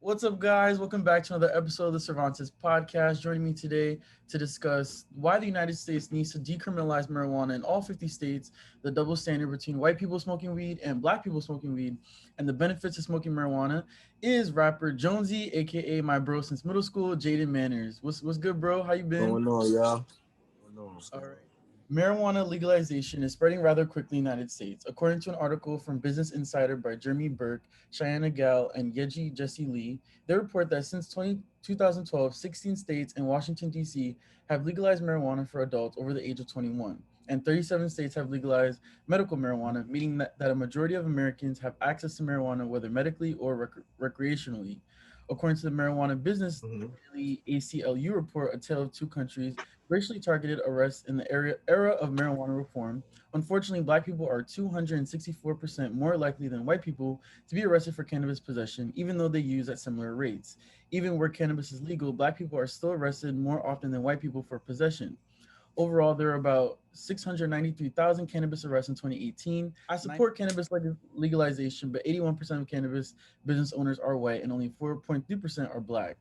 What's up, guys? Welcome back to another episode of the Cervantes podcast. Joining me today to discuss why the United States needs to decriminalize marijuana in all 50 states, the double standard between white people smoking weed and black people smoking weed, and the benefits of smoking marijuana is rapper Jonezy, aka my bro since middle school, Jaden Manners. What's good, bro? How you been? Going on, y'all? Going on, what's All going right. on? Marijuana legalization is spreading rather quickly in the United States. According to an article from Business Insider by Jeremy Burke, Cheyenne Gal, and Yeji Jesse Lee, they report that since 2012, 16 states and Washington, D.C. have legalized marijuana for adults over the age of 21, and 37 states have legalized medical marijuana, meaning that a majority of Americans have access to marijuana whether medically or recreationally. According to the Marijuana Business Mm-hmm. Daily ACLU report, A Tale of Two Countries, racially targeted arrests in the era of marijuana reform. Unfortunately, black people are 264% more likely than white people to be arrested for cannabis possession, even though they use at similar rates. Even where cannabis is legal, black people are still arrested more often than white people for possession. Overall, there are about 693,000 cannabis arrests in 2018. I support cannabis legalization, but 81% of cannabis business owners are white and only 4.3% are black.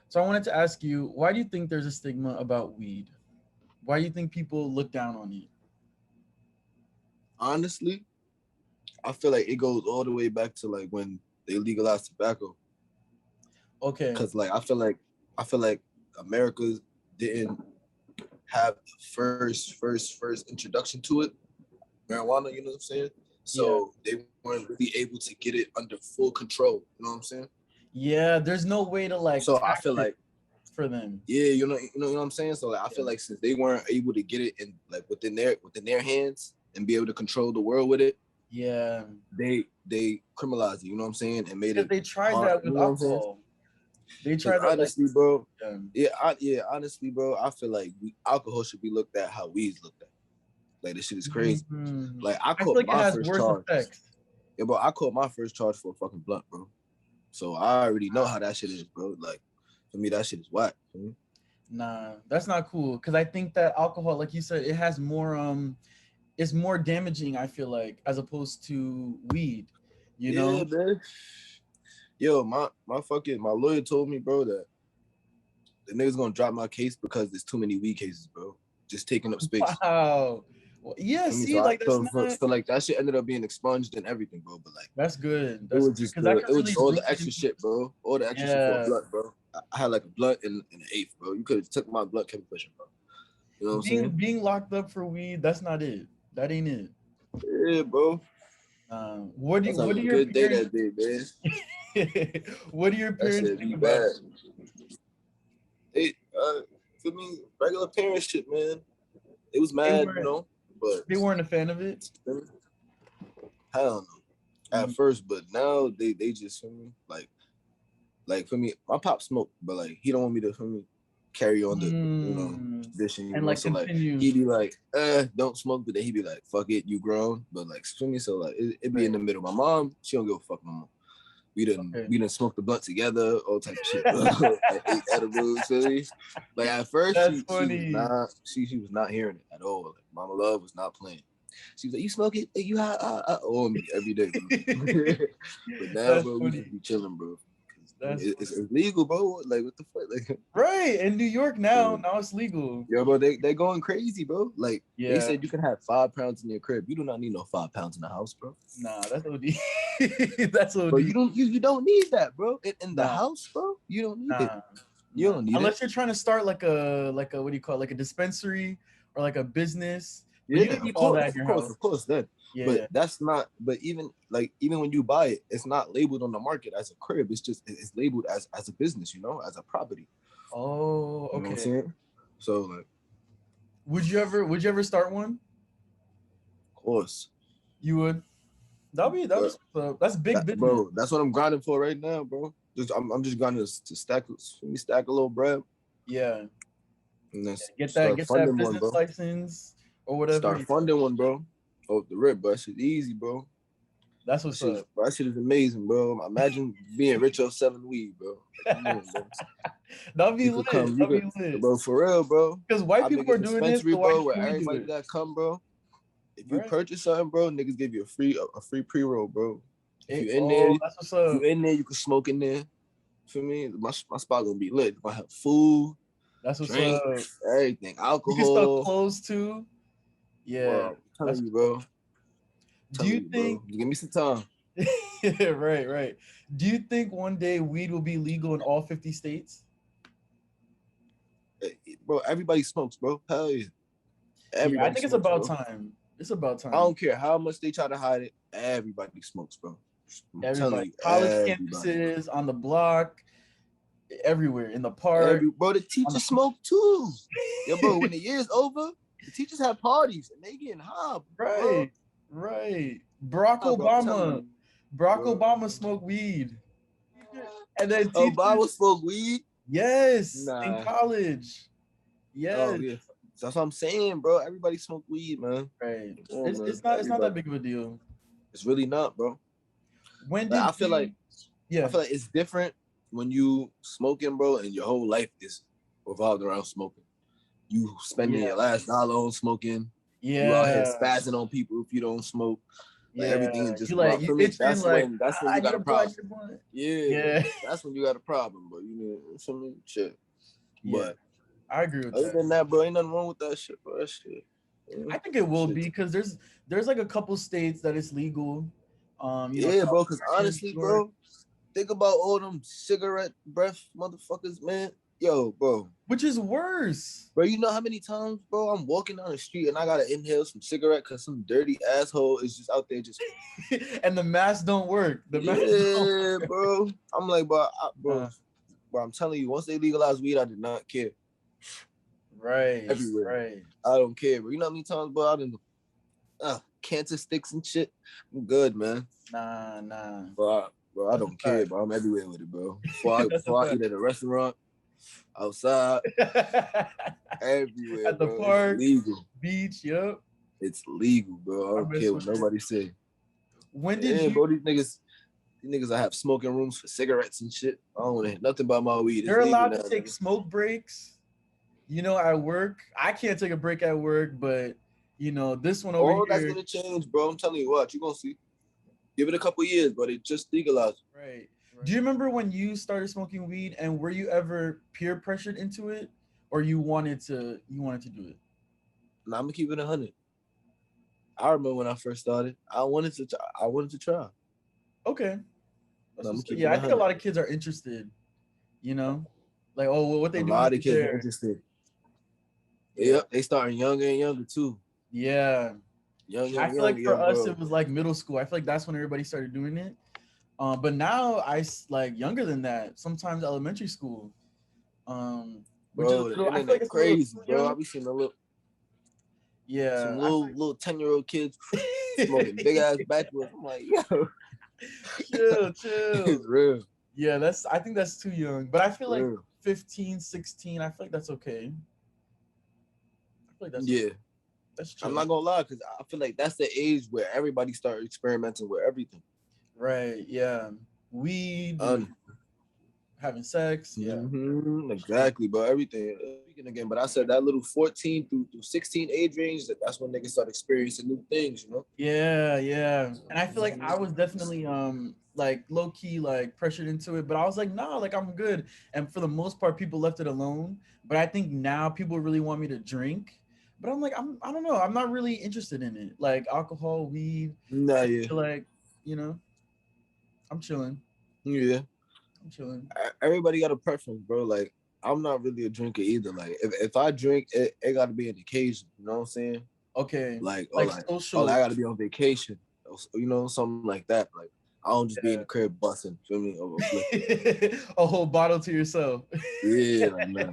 So I wanted to ask you, why do you think there's a stigma about weed? Why do you think people look down on it? Honestly, I feel like it goes all the way back to like when they legalized tobacco. Okay. Cause like I feel like America didn't have the first introduction to it, marijuana, you know what I'm saying? Yeah. So they weren't really able to get it under full control, you know what I'm saying? Yeah, there's no way to like So I tax feel it like for them. yeah, you know what I'm saying? So like I feel Yeah. like since they weren't able to get it in like within their hands and be able to control the world with it, Yeah. they criminalized it, you know what I'm saying, and made Because it they tried hard, that you with know what I'm saying? alcohol. They Because tried that like honestly, bro, um, honestly, bro, I feel like alcohol should be looked at how weed's looked at. Like this shit is crazy. mhm. Like I I feel caught like it my has first worse charge. effects. Yeah, bro, I caught my first charge for a fucking blunt, bro. So I already know how that shit is, bro. Like for me, that shit is whack. Nah, that's not cool. Cause I think that alcohol, like you said, it has more it's more damaging, I feel like, as opposed to weed, you Yeah, know? man. Yo, my lawyer told me, bro, that the niggas gonna drop my case because there's too many weed cases, bro. Just taking up space. Wow. Well, yeah, For me, see, like that's not so like that shit ended up being expunged and everything, bro. But like that's good. it That's was good. just Because that the could it was really just all the extra ruin. shit, bro. All the extra shit for a Yeah. blunt, bro. I had like a blunt and an eighth, bro. You could have took my blunt, kept pushing, bro. You know what I'm saying? Being locked up for weed, that's not it. That ain't it. Yeah, bro. I was What having do a your good day parents that day, man. what do your That parents shit think be about bad. it? They for me, regular parent shit, man. It was They mad, weren't but they weren't a fan of it? hell no. At Mm, first, but now they just for me like for me, my pop smoked, but like he don't want me to for me carry on the mm. tradition, And like So like continue. he'd be like, don't smoke, but then he'd be like, fuck it, you grown. But like for me, so like it be in Right. the middle. My mom, she don't give a fuck no more. We didn't Okay. we didn't smoke the blunt together, all type of shit, bro. Like ate edibles, feel me? Like at first That's she was funny. not she was not hearing it at all. Like Mama Love was not playing. She was like, you smoke it, you owe me every day, bro. But now, That's bro, we funny. just be chilling, bro. That's It's funny. illegal, bro. Like what the fuck? Like Right. In New York now, now it's legal. yo, bro, they going crazy, bro. Like they Yeah. said you can have 5 pounds in your crib. You do not need no 5 pounds in the house, bro. Nah, that's OD. That's Bro, OD. you don't need that, bro. In the Nah, house, bro, you don't need it. nah, You nah. don't need it. Unless you're trying to start like a what do you call it? Like a dispensary or like a business, but Yeah, you don't need all that in your of house. course, that. But Yeah. that's not. But even when you buy it, it's not labeled on the market as a crib. It's labeled as a business, as a property. Oh, You know what I'm okay. saying? So like, Would you ever start one? of course, You would. That'll be but that's big that, business. bro, that's what I'm grinding for right now, bro. I'm just grinding to stack a little bread Yeah. and then Get that start get that funding one, business bro. license or whatever. Start funding one, bro. Oh, the rip, bro. That shit easy, bro. That's what's up. That shit is amazing, bro. Imagine being rich off selling weed, bro. Like, come on, bro. That'll be You could lit. come, you That'll could, be lit. bro, for real, bro. Because white I make people a are doing this, dispensary, so why bro, where can't we do everybody it? that come, bro. If you Right. purchase something, bro, niggas give you a free pre roll, bro. If you in there, Oh, that's what's up. you can smoke in there. For me, my spot gonna be lit. Gonna have food, That's what's up. drinks, everything, You can sell alcohol. clothes too. Yeah, Bro, I'm telling that's you, bro. do you Bro. think Give me some time. right. Do you think one day weed will be legal in all 50 states? Bro, everybody smokes, bro. Hell yeah. Yeah, I Everybody think it's smokes, about bro. time. It's about I time. don't care how much they try to hide it. Everybody smokes, bro. I'm telling Everybody, you, college everybody, bro. campuses, on the block, everywhere, in the park, Bro, the on the teachers smoke too. Yo, bro, when the year's over, the teachers have parties and they getting high, bro. right, right. Barack Bro, I'm telling Obama, you, Barack bro. Obama smoked weed, and then Obama teachers, smoke weed? yes, in Nah. college, Oh yes, yeah. That's what I'm saying, bro. Everybody smoke weed, man. right. Oh It's man, it's not it's not that everybody. big of a deal. It's really not, bro. When Like did you? I Yeah, feel like it's different when you smoking, bro, and your whole life is revolved around smoking. You spending yeah, your last dollar on smoking. You out here yeah, spazzing on people if you don't smoke. Like yeah. everything is You just like about. you For me, itching like that's when I you need got a a blunt, problem. need a blunt. Yeah, Yeah, that's when you got a problem, bro. You know, some shit. yeah. But I agree with other that. than that, bro, ain't nothing wrong with that shit, bro. That shit. I think it will Shit. be because there's like a couple states that it's legal. Yeah, bro. Cause California, honestly, New York, bro, think about all them cigarette breath motherfuckers, man. Yo, bro. which is worse. Bro, you know how many times, bro, I'm walking down the street and I gotta inhale some cigarette because some dirty asshole is just out there just. And the masks don't work. The masks don't Yeah, work. bro. I'm like, Nah, bro, I'm telling you, once they legalize weed, I did not care. right, Everywhere. right. I don't care, bro. You know how many times, bro, I done cancer sticks and shit. I'm good, man. Nah. Bro, I That's a don't care, fact. bro. I'm everywhere with it, bro. That's a Before I fact. eat at a restaurant, outside, everywhere, At the bro. It's park, legal. beach, yep. It's legal, bro. I I don't mess care what with it. nobody say. When did Yeah, you bro, these niggas I have smoking rooms for cigarettes and shit. I don't want to hear nothing about my weed. It's You're legal allowed now, to take nigga. smoke breaks, at work. I can't take a break at work, but this one over All that's here, gonna change, bro. I'm telling you what, you gonna see. Give it a couple years, but it just legalized. right. Do you remember when you started smoking weed and were you ever peer pressured into it or you wanted to do it? Now I'm gonna keep it 100. I remember when I first started. I wanted to try. Okay. Now I'm gonna keep it Yeah, I think a 100. lot of kids are interested, you know? Like, oh, well, what A they doing lot over of kids are there? interested. Yeah. Yep, they starting younger and younger too. Yeah. I feel like for Young, us bro. it was like middle school. I feel like that's when everybody started doing it. But now like younger than that, sometimes elementary school. Um, which is a Bro, the little. I feel like internet it's a little crazy, too bro. I young. be seeing some Yeah, I little 10-year-old kids smoking feel big ass backwoods. I'm like, yo, chill. it's real, Yeah, I think that's too young. But I feel like real. 15, 16. I feel like that's okay. I feel like that's okay. Yeah, That's I'm chill. not gonna lie, because I feel like that's the age where everybody start experimenting with everything. Right. Yeah. Weed and having sex. Yeah. Exactly, bro. Everything. Speaking again, but I said that little 14 through 16 age range, that's when niggas start experiencing new things, you know? Yeah. And I feel like I was definitely like low key like pressured into it, but I was like, nah, like I'm good. And for the most part, people left it alone. But I think now people really want me to drink. But I'm like, I don't know. I'm not really interested in it. Like alcohol, weed. Nah, I yeah. feel like, you know, I'm chilling. Yeah. I'm chilling. Everybody got a preference, bro. Like, I'm not really a drinker either. Like, if I drink, it got to be an occasion. You know what I'm saying? Okay. Like, Like or like social. I got to be on vacation. You know, something like that. Like, I don't just be in the Yeah. crib busting. Feel me? Over flipping. A whole bottle to yourself. Yeah, like nah.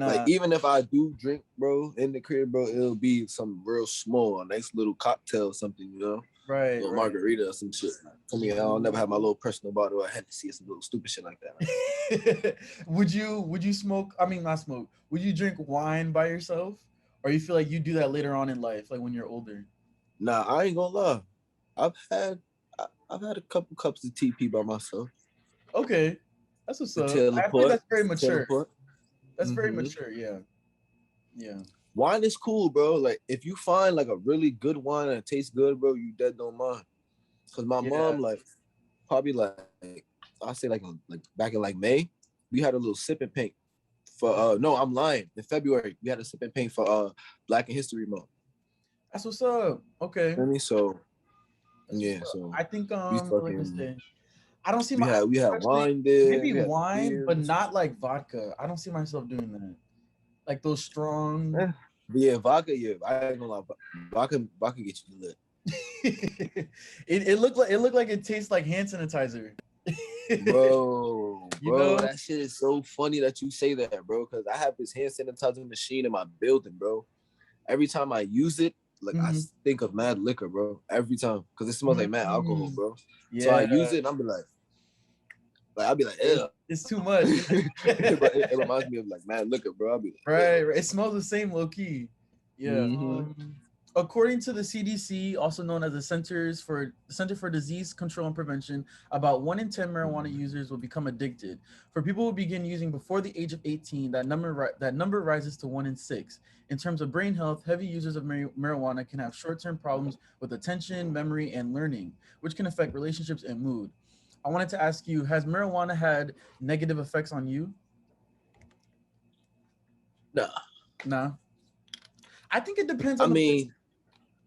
Like Nah. even if I do drink, bro, in the crib, bro, it'll be some real small, a nice little cocktail, or something, you know, a Right, little right. margarita or some shit. For me, I'll never have my little personal bottle of Hennessy or some little stupid shit like that. Would you smoke? I mean, not smoke. Would you drink wine by yourself, or you feel like you do that later on in life, like when you're older? Nah, I ain't gonna lie. I've had I've had a couple cups of TP by myself. Okay, that's what's The up. I feel like teleport, that's very mature. teleport. That's very Mm-hmm. mature. Yeah, yeah. Wine is cool, bro. Like if you find like a really good wine and it tastes good, bro, you dead don't mind. Cause my Yeah. mom like probably like I say like back in like May, we had a little sip and paint for no, I'm lying. In February, we had a sip and paint for Black and History Month. That's what's up. Okay. You know what I mean? So That's what's yeah, up. so I think we like I fucking say, I don't see we had especially wine there, maybe we had the wine, but beers. not like vodka. I don't see myself doing that. Like those strong. But yeah, vodka, yeah, I ain't gonna lie, vodka get you lit. It looked like it tastes like hand sanitizer. You Bro, know? that shit is so funny that you say that, bro. Because I have this hand sanitizer machine in my building, bro. Every time I use it, like I Mhm. think of mad liquor, bro. Every time, because it smells like mad alcohol, Mhm. bro. So I Yeah, use it, and I'll be like, it's, ew. it's too much. It reminds me of like mad liquor, bro. I'll be like, ew. Right. It smells the same low key. Yeah. Mm-hmm. According to the CDC, also known as the Center for Disease Control and Prevention, about 1 in 10 marijuana users will become addicted. For people who begin using before the age of 18, that number rises to 1 in 6. In terms of brain health, heavy users of marijuana can have short-term problems with attention, memory, and learning, which can affect relationships and mood. I wanted to ask you: has marijuana had negative effects on you? Nah, Nah. I think it depends I on the person. mean,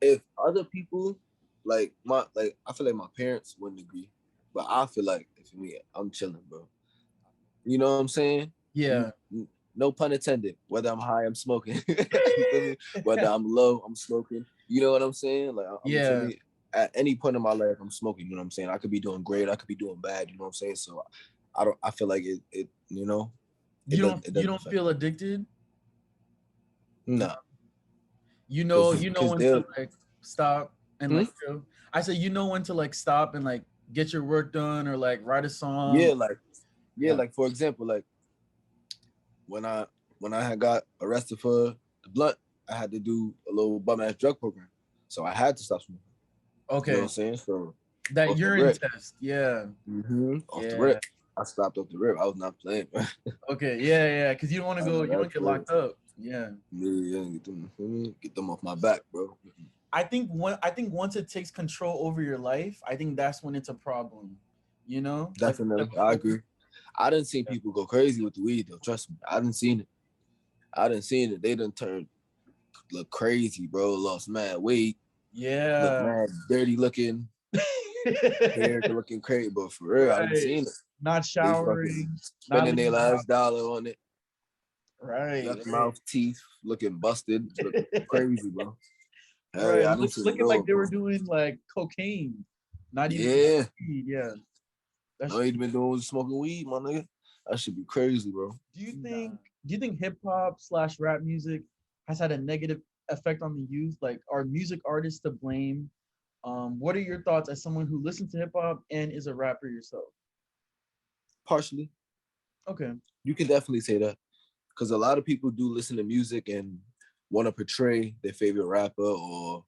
if other people I feel like my parents wouldn't agree, but I feel like for me, I'm chilling, bro. You know what I'm saying? Yeah. No pun intended. Whether I'm high, I'm smoking. You feel me? Whether I'm low, I'm smoking. You know what I'm saying? Like I'm feel Yeah. me. At any point in my life, I'm smoking. You know what I'm saying? I could be doing great. I could be doing bad. You know what I'm saying? So I don't. I feel like it. You know, You don't it you doesn't don't affect feel addicted? me. No. Nah, You know because when to they're like stop and hmm? like chill. I said you know when to like stop and like get your work done or like write a song. Yeah, like Yeah. like for example, like when I had got arrested for the blunt, I had to do a little bum ass drug program, so I had to stop smoking. You know what Okay. I'm saying? So That off the urine rip, test. Yeah. off the Yeah. rip, I stopped off the rip. I was not playing, man. Okay. Yeah, yeah. Because you don't want to I was go, you not don't get playing. locked up. Yeah. Yeah, get them off my back, bro. I think once it takes control over your life, I think that's when it's a problem. You know? Like Definitely, I before. agree. I didn't see people go crazy with the weed though. Trust me, I didn't seen it. I didn't seen it. They done turned look crazy, bro. Lost mad weight, look Yeah. mad dirty looking, hair looking crazy. But for real, I didn't Right. seen it. Not They fucking showering, not spending their leaving the house. last dollar on it. Right. Yuck mouth teeth looking busted, looking Right. crazy, bro. Hell Right. yeah, I didn't see it Looking like all, they were bro. doing like cocaine, not even Yeah, weed. Yeah. That's no, he been doing smoking weed, my nigga. That should be crazy, bro. do you think hip hop slash rap music has had a negative effect on the youth? Like are music artists to blame? What are your thoughts as someone who listens to hip hop and is a rapper yourself? Partially, Okay. you can definitely say that because a lot of people do listen to music and want to portray their favorite rapper or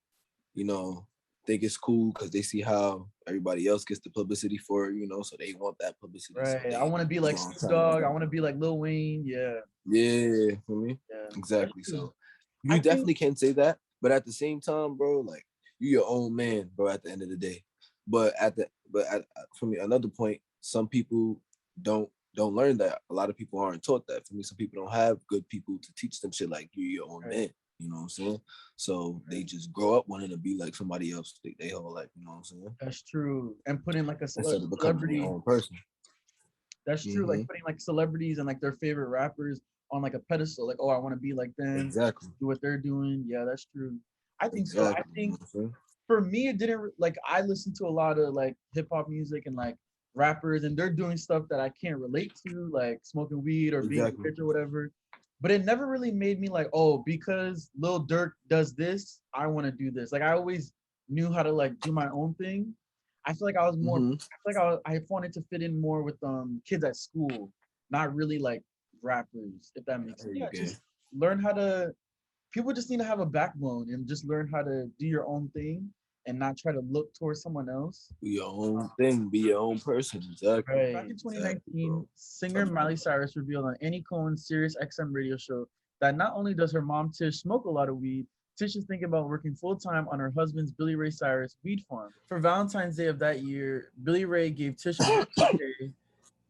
you know think it's cool because they see how everybody else gets the publicity for it, you know, so they want that publicity. So Right. I they, want to be you like know what I'm Snoop saying? Dogg. I want to be like Lil Wayne. Yeah. Yeah, for me, Yeah. That's exactly. true. So I you think definitely can say that, but at the same time, bro, like you your own man, bro. At the end of the day, but for me, another point, some people don't learn that. A lot of people aren't taught that. For me, some people don't have good people to teach them shit like you your own right, man. You know what I'm saying? So they right. just grow up wanting to be like somebody else. They whole life. You know what I'm saying? That's true. And putting like a Instead of becoming their celebrity. own person. That's true. Like Mm-hmm. putting like celebrities and like their favorite rappers on like a pedestal. Like, oh, I want to be like them, Exactly. do what they're doing. Yeah, that's true. I think so. I Exactly. You know think what I'm saying? for me, it didn't like I listen to a lot of like hip hop music and like rappers, and they're doing stuff that I can't relate to, like smoking weed or being Exactly. rich or whatever. But it never really made me like, oh, because Lil Durk does this, I want to do this. Like I always knew how to like do my own thing. I feel like I was more. Mm-hmm. I feel like I wanted to fit in more with kids at school, not really like rappers, if that makes sense. Yeah, Okay. just learn how to people just need to have a backbone and just learn how to do your own thing and not try to look towards someone else. Be your own thing. Be your own person. Exactly. Back in Exactly, 2019, bro. singer Touch me. Miley Cyrus revealed on Annie Cohen's Sirius XM radio show that not only does her mom Tish smoke a lot of weed, Tish is thinking about working full time on her husband's Billy Ray Cyrus weed farm. For Valentine's Day of that year, Billy Ray gave Tish a big bouquet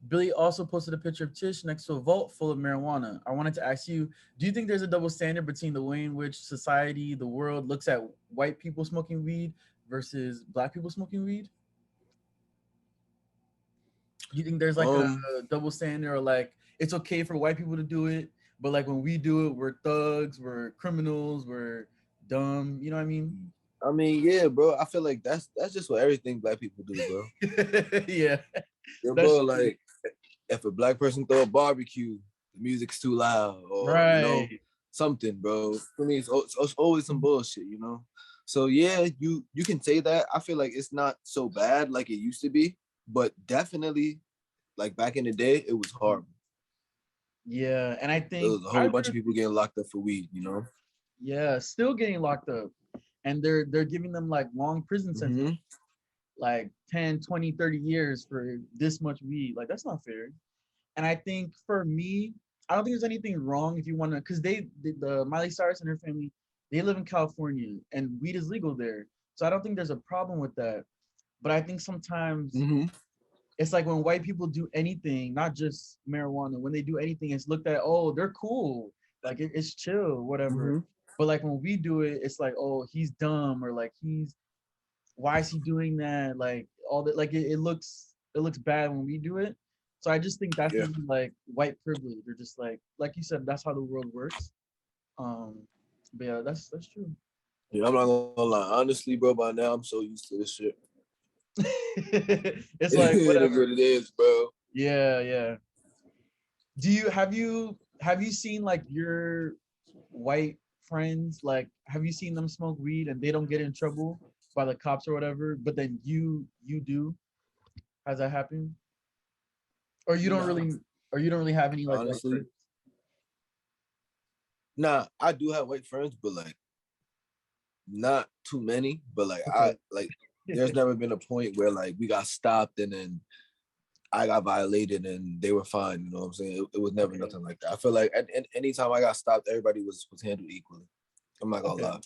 Billy also posted a picture of Tish next to a vault full of marijuana. I wanted to ask you, do you think there's a double standard between the way in which society, the world looks at white people smoking weed versus black people smoking weed? Do you think there's like Um, a double standard, or like it's okay for white people to do it, but like when we do it, we're thugs, we're criminals, we're dumb. You know what I mean? I mean, yeah, bro. I feel like that's just what everything black people do, bro. Yeah, Yeah, that's bro. true. Like, if a black person throw a barbecue, the music's too loud, or Right. something, bro. For me, it's always some bullshit, you know. So yeah, you can say that. I feel like it's not so bad like it used to be, but definitely, like back in the day, it was horrible. Yeah, and I There think was a I whole bunch agree of with people you. getting locked up for weed, you know. Yeah, still getting locked up, and they're giving them like long prison sentences, Mm-hmm. like 10, 20, 30 years for this much weed. Like that's not fair. And I think for me, I don't think there's anything wrong if you want to, because the Miley Cyrus and her family, they live in California and weed is legal there. So I don't think there's a problem with that. But I think sometimes Mm-hmm. it's like when white people do anything, not just marijuana, when they do anything, it's looked at, oh, they're cool. Like it's chill, whatever. Mm-hmm. But like when we do it, it's like, oh, he's dumb, or like why is he doing that? Like all that, like it looks bad when we do it. So I just think that's Yeah. maybe like white privilege, or just like you said, that's how the world works. Um, but yeah, that's true. Yeah, I'm not gonna lie. Honestly, bro, by now I'm so used to this shit. It's like It is what whatever. it is, bro. Yeah, yeah. Have you seen like your white friends, like have you seen them smoke weed and they don't get in trouble by the cops or whatever, but then you do? Has that happened? Or you don't Nah, really or you don't really have any like white honestly, friends? nah. I do have white friends, but like not too many. But like I Okay. like, there's never been a point where like we got stopped and then I got violated and they were fine. You know what I'm saying? It was never Okay. nothing like that. I feel like at any time I got stopped, everybody was handled equally. I'm not gonna Okay. lie.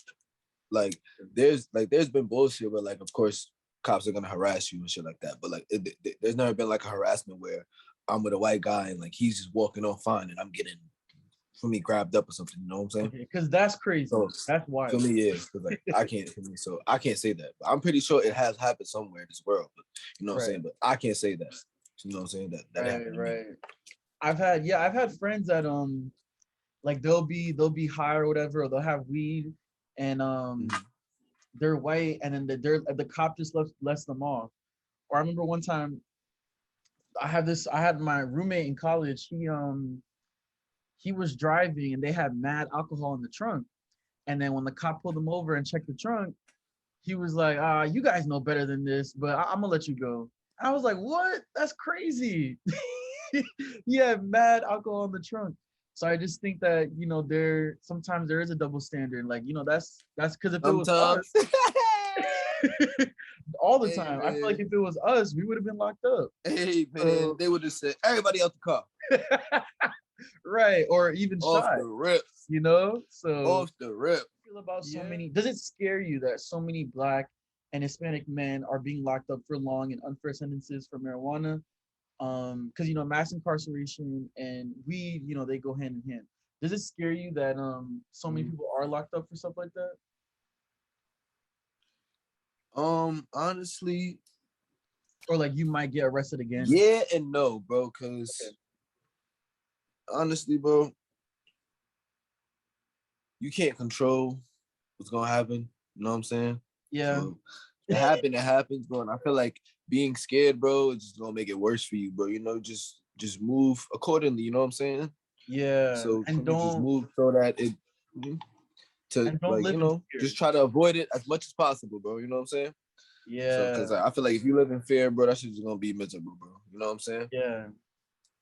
Like there's been bullshit where like of course cops are gonna harass you and shit like that. But like there's never been like a harassment where I'm with a white guy and like he's just walking on fine and I'm getting for me grabbed up or something. You know what I'm saying? Okay. Because that's crazy. So That's for wild. me, yeah, because like I can't for me, so I can't say that. But I'm pretty sure it has happened somewhere in this world. But you know what I'm Right. saying? But I can't say that. You know what I'm saying? That Right. happened to me. Right. I've had friends that like they'll be high or whatever, or they'll have weed, and Mm-hmm. they're white, and then the cop just lets them off. Or I remember one time I had my roommate in college. He was driving and they had mad alcohol in the trunk. And then when the cop pulled him over and checked the trunk, he was like, you guys know better than this, but I'm gonna let you go. I was like, what? That's crazy. He had mad alcohol in the trunk. So I just think that, there sometimes there is a double standard. Like, that's because if it was Sometimes. us all the Hey time, I feel like man. if it was us, we would have been locked up. Hey man. So They would have said everybody out the car. right, or even Off shot, the rip. So Off the rip. feel about so Yeah. many does it scare you that so many black and Hispanic men are being locked up for long and unfair sentences for marijuana? Because mass incarceration and weed, they go hand in hand. Does it scare you that so many Mhm. people are locked up for stuff like that? Honestly, Or like you might get arrested again? yeah and no, bro. Okay. Cause honestly, bro, you can't control what's gonna happen. You know what I'm saying? Yeah. So it happens, bro. And I feel like being scared, bro, is just gonna make it worse for you, bro. Just move accordingly. You know what I'm saying? Yeah. So for And me, just don't move so that it to and don't like live in fear. just try to avoid it as much as possible, bro. You know what I'm saying? So Yeah. because I feel like if you live in fear, bro, that shit's just gonna be miserable, bro. You know what I'm saying? Yeah.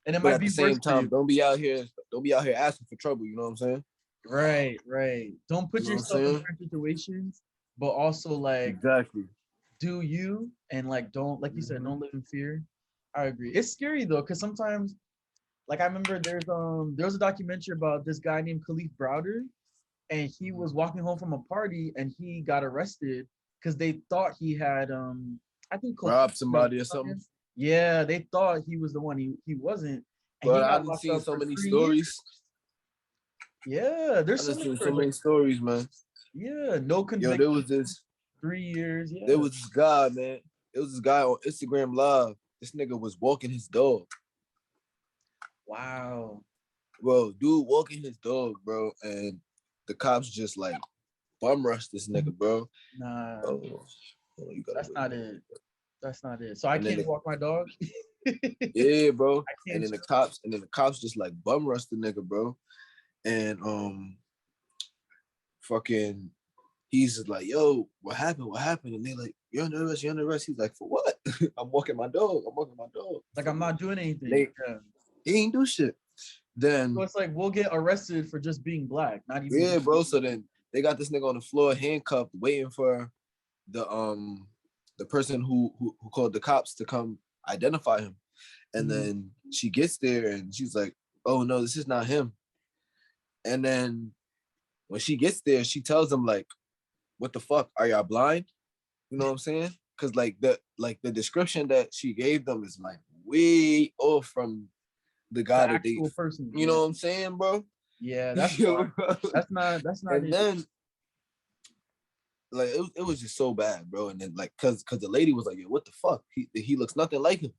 And it But might at the be worse same for time, you. don't be out here asking for trouble. You know what I'm saying? Right, right. Don't You put know what I'm yourself in saying? certain situations, but also like Exactly. do you, and like don't, like you said, Hmm. don't live in fear. I agree. It's scary though, because sometimes, like I remember there was a documentary about this guy named Khalif Browder, and he was walking home from a party and he got arrested because they thought he had I think cocaine Rob that was somebody or on something. him. Yeah, they thought he was the one. He wasn't, and he But got I've locked seen up so for many 3 years. stories. Yeah, there's I've so many seen so stories like many stories, man. yeah, no Yo, conviction, 3 years. there Yeah, was this guy, man. It was this guy on Instagram Live. This nigga was walking his dog. wow, Bro, dude walking his dog, bro, and the cops just like bum rushed this nigga, bro. nah, Oh, oh, you gotta that's wait. not it. That's not it. So I And then can't walk my dog. I yeah, bro. can't. And then the cops just like bum rushed the nigga, bro. And fucking he's just like, yo, what happened? What happened? And they like, you're under arrest, you're under arrest. He's like, for what? I'm walking my dog. I'm walking my dog. Like I'm not doing And anything. Yeah. he ain't do shit. So Then it's like we'll get arrested for just being black, not even. yeah, bro. So then they got this nigga on the floor, handcuffed, waiting for the person who called the cops to come identify him. And then she gets there and she's like, oh no, this is not him. And then when she gets there, she tells them like, what the fuck? Are y'all blind? You know what I'm saying? Cause like the description that she gave them is like way off from the The guy that they, actual person. you know what I'm saying, bro? Yeah, that's Yo, wild. That's not. That's not and it. then like it was just so bad, bro. And then like cause the lady was like, yo, what the fuck? He looks nothing like him.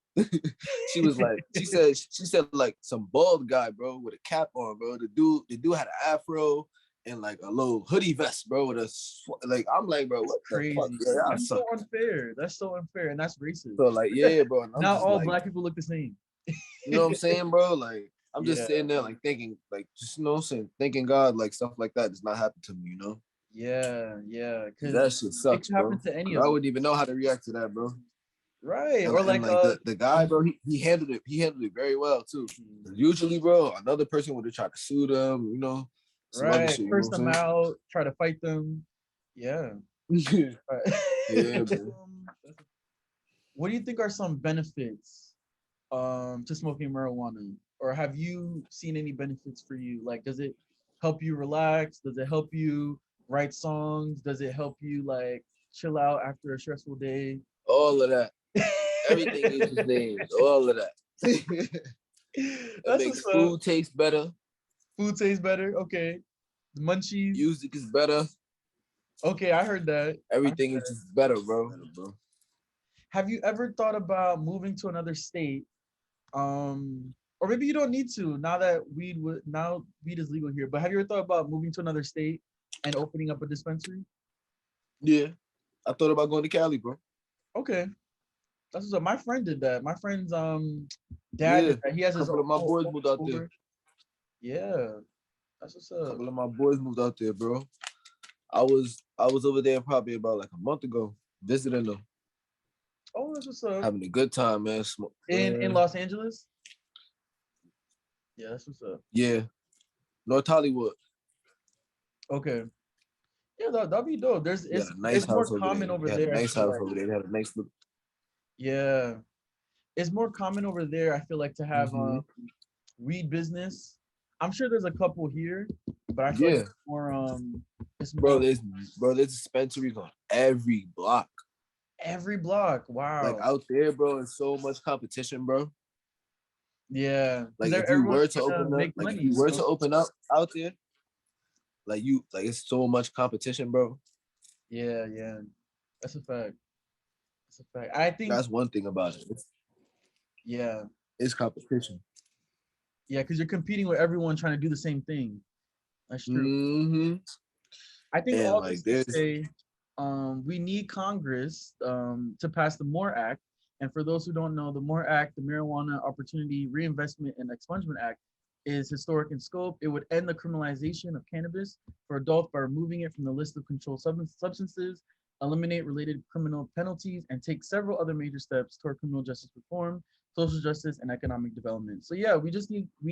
She was like, she said like some bald guy, bro, with a cap on, bro. The dude had an afro and like a little hoodie vest, bro, with a like I'm like, bro, That's what the fuck? crazy. Yeah, y'all That's so suck. unfair. That's so unfair, and that's racist. So like, yeah, bro. And I'm Not just all like, black people look the same. you know what I'm saying, bro? Like, I'm just Yeah, sitting there like thinking, like, just you know what I'm saying, thanking God, like stuff like that does not happen to me, you know? yeah, yeah. Because That shit it sucks, could happen bro. to any Cause I of us, wouldn't even know how to react to that, bro. right? Or And like like the guy, bro, he handled it. He handled it very well too. Usually, bro, another person would have tried to sue them, you know, some other right, shit. You know curse what them I'm out, try to fight them. Yeah. saying? Right. Yeah, bro. What do you think are some benefits to smoking marijuana? Or have you seen any benefits for you? Like, does it help you relax? Does it help you write songs? Does it help you like chill out after a stressful day? All of that, everything you just named, all of that. It That's makes what's up. food taste better. Food tastes better. Okay. Munchies. Music is better. Okay, I heard that. Everything is just better, bro. Have you ever thought about moving to another state? Or maybe you don't need to now that now weed is legal here. But have you ever thought about moving to another state and opening up a dispensary? Yeah, I thought about going to Cali, bro. Okay, that's what's up. My friend did that. My friend's dad Yeah, did that. He has a his couple of my whole boys own moved out there. store. Yeah, that's what's A up. couple of my boys moved out there, bro. I was over there probably about like a month ago, visiting them, Oh, that's what's up. having a good time, man. In Los Angeles. Yeah, that's what's up. Yeah, North Hollywood. Okay. Yeah, that'd be dope. There's They had a nice it's more house over there. common over They had a there. I nice feel house like. over there. They had a nice little. Yeah, it's more common over there. I feel like to have weed business. I'm sure there's a couple here, but I feel like Yeah, it's more it's bro. more There's dispensaries on every block. every block. Like Wow. out there, bro, it's so much competition, bro. Yeah, Like because if you everyone's were to trying to open up, make like if money. you were to open up out there, like it's so much competition, bro. Yeah, yeah, that's a fact. That's a fact. I think That's one thing about it. yeah, It's competition. yeah, because you're competing with everyone trying to do the same thing. That's true. Mm-hmm. I think And all like this to there's say, we need Congress to pass the MORE Act. And for those who don't know, the MORE Act, the Marijuana Opportunity Reinvestment and Expungement Act, is historic in scope. It would end the criminalization of cannabis for adults by removing it from the list of controlled substances, eliminate related criminal penalties, and take several other major steps toward criminal justice reform, social justice, and economic development. So yeah, we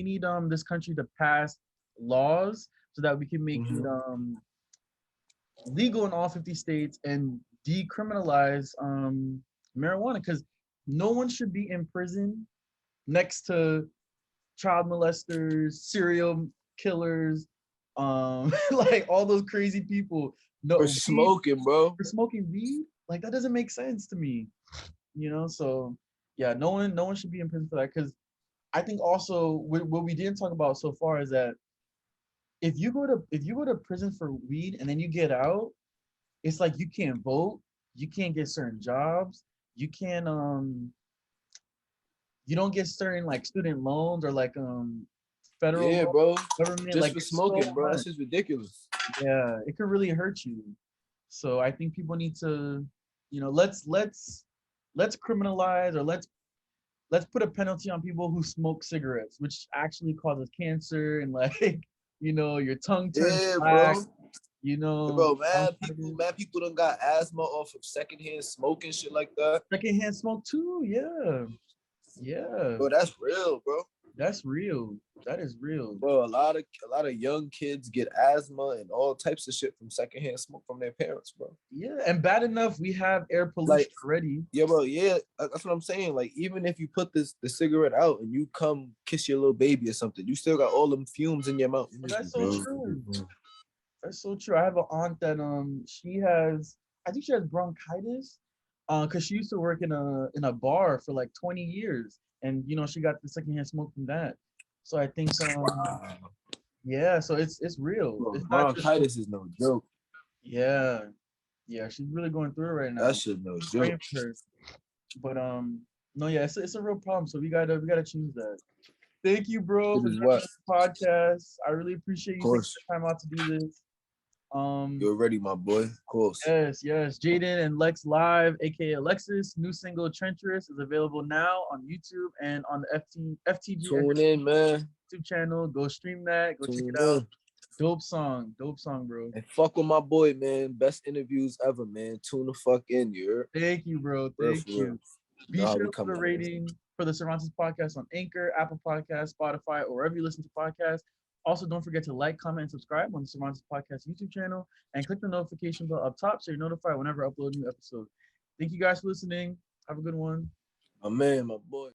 need this country to pass laws so that we can make it mhm. legal in all 50 states and decriminalize marijuana because no one should be in prison next to child molesters, serial killers, like all those crazy people. For No weed smoking, bro. for smoking weed, like that doesn't make sense to me. So Yeah, no one should be in prison for that. Because I think also what we didn't talk about so far is that if you go to prison for weed and then you get out, it's like you can't vote, you can't get certain jobs, you can't you don't get certain like student loans or like federal Yeah, loan, bro. government, Just like for it's so smoking, bro. much. That's just ridiculous. Yeah, it could really hurt you. So I think people need to, let's criminalize, or let's put a penalty on people who smoke cigarettes, which actually causes cancer and like your tongue turns Yeah, black, bro. Bro, bronchitis. mad people done got asthma off of secondhand smoking shit like that. Secondhand smoke too. Yeah, yeah, Bro, that's real, bro. that's real. That is real. Bro, a lot of young kids get asthma and all types of shit from secondhand smoke from their parents, bro. Yeah, and bad enough we have air pollution Like, already. yeah, bro, yeah, that's what I'm saying. Like, even if you put the cigarette out and you come kiss your little baby or something, you still got all them fumes in your mouth. But that's so true. That's so true. I have an aunt that she has, I think she has bronchitis, because she used to work in a bar for like 20 years, and she got the secondhand smoke from that. So I think Wow. yeah, so it's real. Bro, It's not just bronchitis is no joke. yeah, yeah. She's really going through it right That now. shit no Praying joke. for her, but no, yeah, it's a real problem. So we gotta change that. Thank you, bro, It for is joining what? the podcast. I really appreciate Of you taking course. the time out to do this. Um, You're ready, my boy. Of course. Yes, yes. Jaden and Lex Live, aka Alexis, new single Treacherous is available now on YouTube and on the FTG Tune in, man. YouTube channel. Go stream that. Go check Tune it out. in. Dope song, bro. And fuck with my boy, man. Best interviews ever, man. Tune the fuck in, you Thank you, bro. real Thank for real. you. You Be know how sure we to leave a coming, man. rating for the Cervantes podcast on Anchor, Apple Podcasts, Spotify, or wherever you listen to podcasts. Also, don't forget to like, comment, and subscribe on the Cervantes Podcast YouTube channel and click the notification bell up top so you're notified whenever I upload a new episode. Thank you guys for listening. Have a good one. My man, my boy.